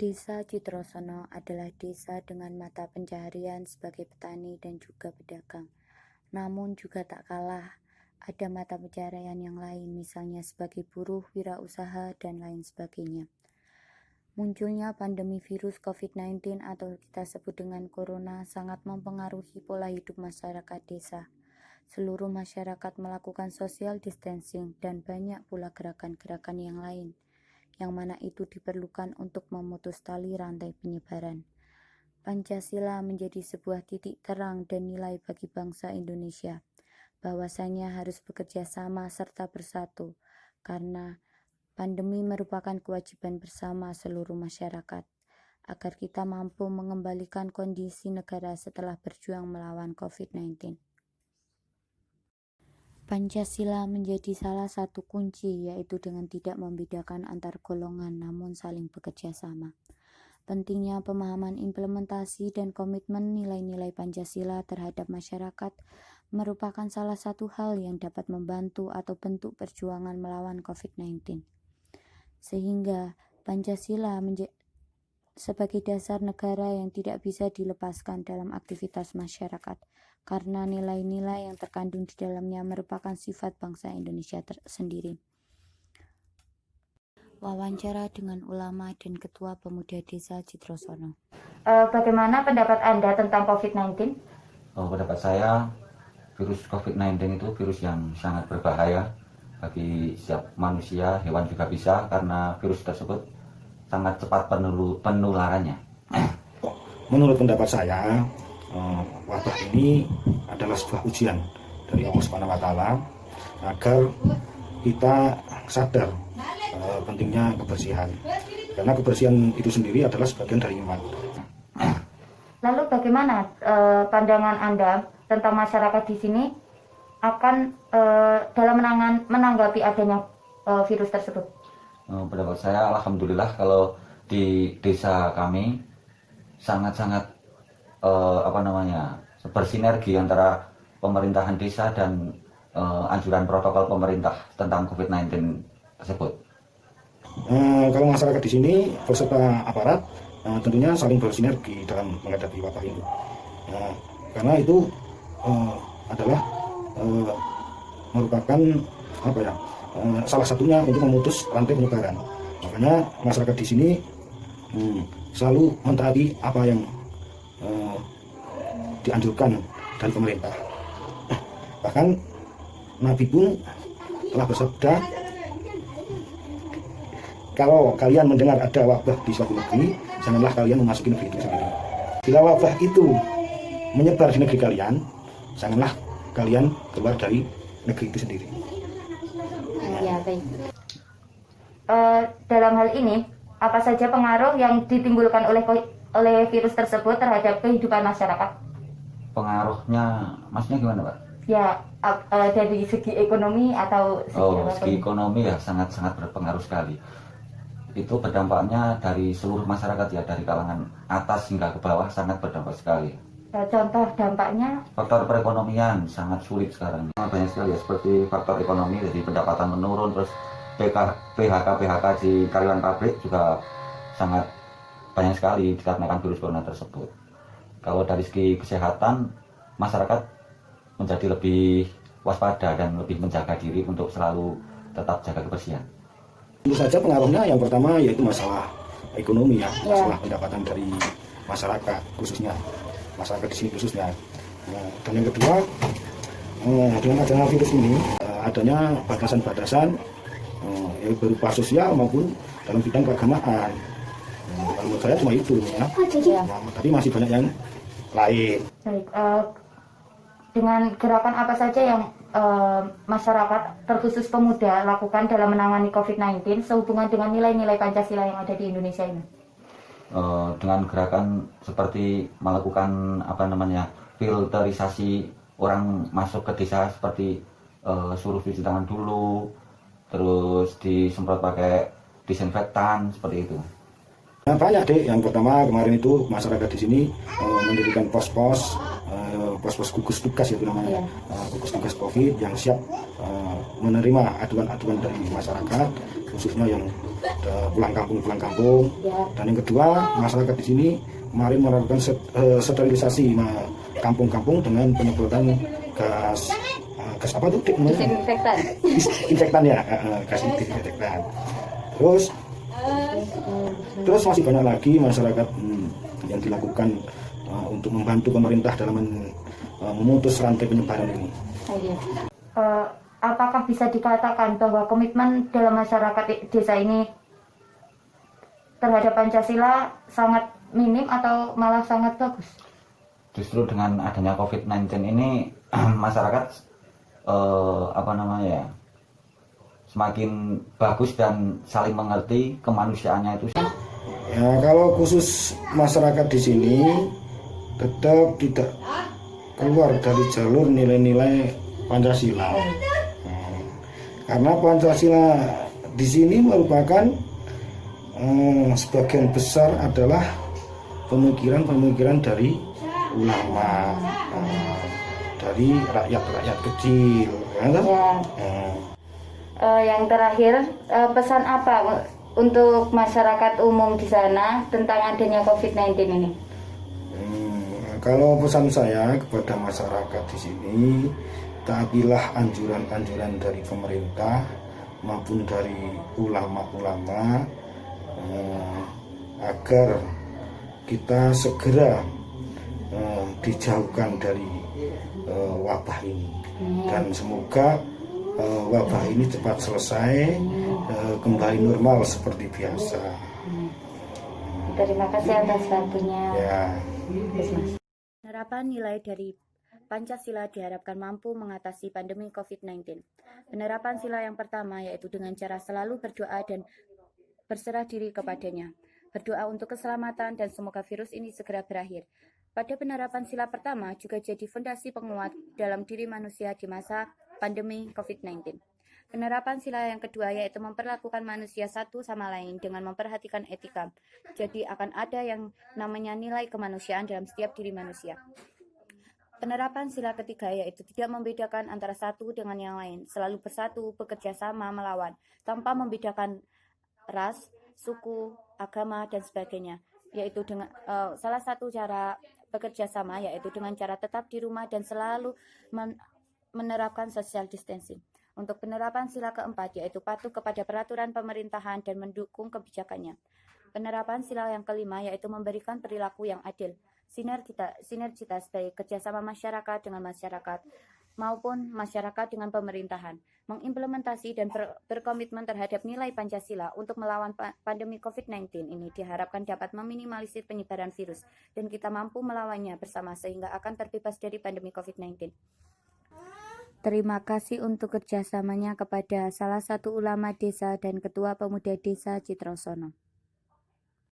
Desa Citrosono adalah desa dengan mata pencaharian sebagai petani dan juga pedagang. Namun juga tak kalah, ada mata pencaharian yang lain, misalnya sebagai buruh, wirausaha, dan lain sebagainya. Munculnya pandemi virus COVID-19 atau kita sebut dengan corona sangat mempengaruhi pola hidup masyarakat desa. Seluruh masyarakat melakukan social distancing dan banyak pula gerakan-gerakan yang lain, yang mana itu diperlukan untuk memutus tali rantai penyebaran. Pancasila menjadi sebuah titik terang dan nilai bagi bangsa Indonesia, bahwasanya harus bekerja sama serta bersatu, karena pandemi merupakan kewajiban bersama seluruh masyarakat, agar kita mampu mengembalikan kondisi negara setelah berjuang melawan COVID-19. Pancasila menjadi salah satu kunci, yaitu dengan tidak membedakan antar golongan namun saling bekerja sama. Pentingnya pemahaman implementasi dan komitmen nilai-nilai Pancasila terhadap masyarakat merupakan salah satu hal yang dapat membantu atau bentuk perjuangan melawan COVID-19. Sehingga Pancasila sebagai dasar negara yang tidak bisa dilepaskan dalam aktivitas masyarakat, karena nilai-nilai yang terkandung di dalamnya merupakan sifat bangsa Indonesia sendiri. Wawancara dengan ulama dan Ketua Pemuda Desa Citrosono. Bagaimana pendapat Anda tentang COVID-19? Pendapat saya, virus COVID-19 itu virus yang sangat berbahaya bagi setiap manusia, hewan juga bisa, karena virus tersebut sangat cepat penularannya. Menurut pendapat saya, wabah ini adalah sebuah ujian dari Allah Subhanahu wa Ta'ala agar kita sadar pentingnya kebersihan, karena kebersihan itu sendiri adalah sebagian dari iman. Lalu bagaimana pandangan Anda tentang masyarakat di sini akan dalam menanggapi adanya virus tersebut? Pendapat saya, alhamdulillah kalau di desa kami sangat-sangat bersinergi antara pemerintahan desa dan anjuran protokol pemerintah tentang COVID-19 tersebut. Kalau masyarakat di sini beserta aparat tentunya saling bersinergi dalam menghadapi wabah ini, karena itu adalah merupakan salah satunya untuk memutus rantai penyebaran. Makanya masyarakat di sini selalu mentaati apa yang dianjurkan dari pemerintah. Bahkan Nabi pun telah bersabda, kalau kalian mendengar ada wabah di suatu negeri, janganlah kalian memasuki negeri itu sendiri. Bila wabah itu menyebar di negeri kalian, janganlah kalian keluar dari negeri itu sendiri. Ya, baik. Dalam hal ini, apa saja pengaruh yang ditimbulkan oleh virus tersebut terhadap kehidupan masyarakat? Pengaruhnya, maksudnya gimana, Pak? Ya, dari segi ekonomi atau segi ekonomi ya sangat-sangat berpengaruh sekali. Itu berdampaknya dari seluruh masyarakat ya, dari kalangan atas hingga ke bawah sangat berdampak sekali. Contoh dampaknya? Faktor perekonomian sangat sulit sekarang. Banyak sekali ya, seperti faktor ekonomi, jadi pendapatan menurun, terus PHK di karyawan pabrik juga sangat banyak sekali dikarenakan virus corona tersebut. Kalau dari segi kesehatan, masyarakat menjadi lebih waspada dan lebih menjaga diri untuk selalu tetap jaga kebersihan. Tentu saja pengaruhnya yang pertama yaitu masalah ekonomi ya, masalah pendapatan dari masyarakat khususnya, masyarakat di sini khususnya. Dan yang kedua, dengan adanya virus ini, adanya batasan-batasan berupa sosial maupun dalam bidang keagamaan. Kalau menurut saya cuma itu ya. Tapi masih banyak yang lain. Baik, dengan gerakan apa saja yang masyarakat terkhusus pemuda lakukan dalam menangani COVID-19 sehubungan dengan nilai-nilai Pancasila yang ada di Indonesia ini? Dengan gerakan seperti melakukan filterisasi orang masuk ke desa, seperti suruh cuci tangan dulu, terus disemprot pakai disinfektan seperti itu. Banyak deh. Yang pertama kemarin itu masyarakat di sini mendirikan pos-pos pos-pos gugus tugas itu namanya, Iya. gugus tugas COVID yang siap menerima aduan-aduan dari masyarakat, khususnya yang pulang kampung. Ya. Dan yang kedua, masyarakat di sini kemarin melakukan sterilisasi kampung-kampung dengan penyemprotan gas apa tuh? Disinfektan. Disinfektan ya, gas disinfektan. Terus masih banyak lagi masyarakat yang dilakukan untuk membantu pemerintah dalam memutus rantai penyebaran ini. Oh, iya. Apakah bisa dikatakan bahwa komitmen dalam masyarakat desa ini terhadap Pancasila sangat minim atau malah sangat bagus? Justru dengan adanya COVID-19 ini masyarakat semakin bagus dan saling mengerti kemanusiaannya itu. Ya, kalau khusus masyarakat di sini tetap tidak keluar dari jalur nilai-nilai Pancasila. Karena Pancasila di sini merupakan sebagian besar adalah pemikiran-pemikiran dari ulama, dari rakyat-rakyat kecil. Yang terakhir, pesan apa untuk masyarakat umum di sana tentang adanya COVID-19 ini? Kalau pesan saya kepada masyarakat di sini, taatilah anjuran-anjuran dari pemerintah maupun dari ulama-ulama agar kita segera dijauhkan dari wabah ini, dan semoga wabah ini cepat selesai, kembali normal seperti biasa. Terima kasih atas waktunya. Ya. Penerapan nilai dari Pancasila diharapkan mampu mengatasi pandemi COVID-19. Penerapan sila yang pertama yaitu dengan cara selalu berdoa dan berserah diri kepadanya. Berdoa untuk keselamatan dan semoga virus ini segera berakhir. Pada penerapan sila pertama juga jadi fondasi penguat dalam diri manusia di masa pandemi COVID-19. Penerapan sila yang kedua yaitu memperlakukan manusia satu sama lain dengan memperhatikan etika. Jadi akan ada yang namanya nilai kemanusiaan dalam setiap diri manusia. Penerapan sila ketiga yaitu tidak membedakan antara satu dengan yang lain, selalu bersatu, bekerja sama, melawan, tanpa membedakan ras, suku, agama, dan sebagainya. Yaitu dengan salah satu cara bekerja sama yaitu dengan cara tetap di rumah dan selalu menerapkan social distancing. Untuk penerapan sila keempat yaitu patuh kepada peraturan pemerintahan dan mendukung kebijakannya. Penerapan sila yang kelima yaitu memberikan perilaku yang adil, sinergitas baik kerjasama masyarakat dengan masyarakat maupun masyarakat dengan pemerintahan, mengimplementasi dan berkomitmen terhadap nilai Pancasila untuk melawan pandemi COVID-19 ini diharapkan dapat meminimalisir penyebaran virus dan kita mampu melawannya bersama sehingga akan terbebas dari pandemi COVID-19. Terima kasih untuk kerjasamanya kepada salah satu ulama desa dan Ketua Pemuda Desa Citrosono.